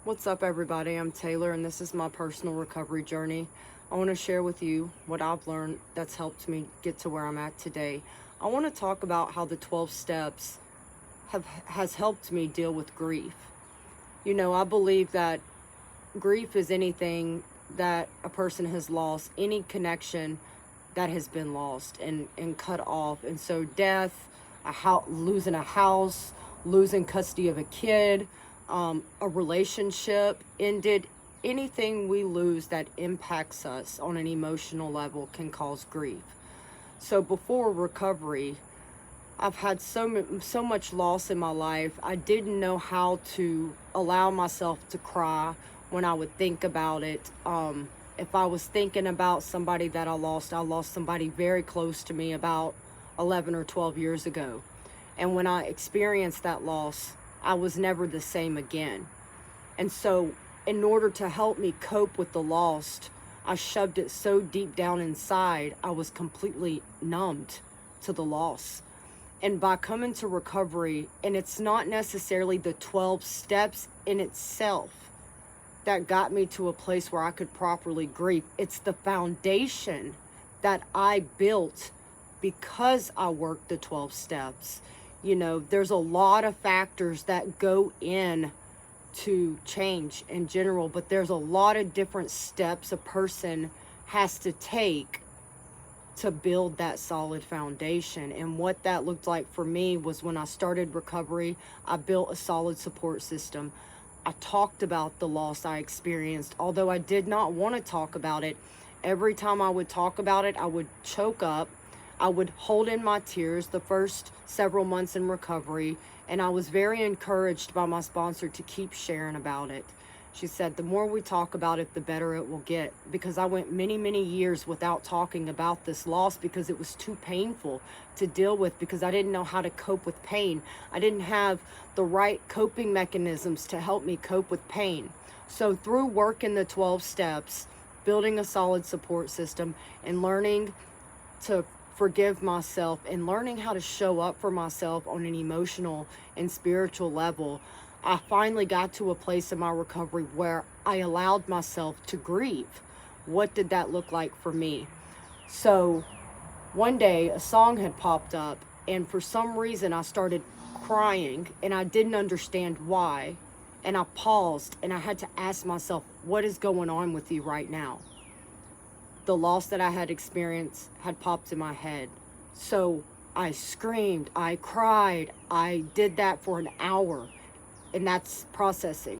What's up, everybody? I'm Taylor, and this is my personal recovery journey. I want to share with you what I've learned that's helped me get to where I'm at today. I want to talk about how the 12 steps has helped me deal with grief. I believe that grief is anything that a person has lost, any connection that has been lost and cut off. And so death, losing a house, losing custody of a kid, a relationship ended, anything we lose that impacts us on an emotional level can cause grief. So before recovery, I've had so much loss in my life. I didn't know how to allow myself to cry when I would think about it. If I was thinking about somebody that I lost somebody very close to me about 11 or 12 years ago. And when I experienced that loss, I was never the same again. And so in order to help me cope with the loss, I shoved it so deep down inside, I was completely numbed to the loss. And by coming to recovery, and it's not necessarily the 12 steps in itself that got me to a place where I could properly grieve. It's the foundation that I built because I worked the 12 steps. There's a lot of factors that go in to change in general, but there's a lot of different steps a person has to take to build that solid foundation. And what that looked like for me was when I started recovery, I built a solid support system. I talked about the loss I experienced, although I did not want to talk about it. Every time I would talk about it, I would choke up. I would hold in my tears the first several months in recovery, and I was very encouraged by my sponsor to keep sharing about it. She said, the more we talk about it, the better it will get, because I went many, many years without talking about this loss because it was too painful to deal with, because I didn't know how to cope with pain. I didn't have the right coping mechanisms to help me cope with pain. So through working the 12 steps, building a solid support system, and learning to forgive myself and learning how to show up for myself on an emotional and spiritual level, I finally got to a place in my recovery where I allowed myself to grieve. What did that look like for me? So one day a song had popped up, and for some reason I started crying, and I didn't understand why. And I paused and I had to ask myself, what is going on with you right now? The loss that I had experienced had popped in my head. So I screamed, I cried, I did that for an hour, and that's processing.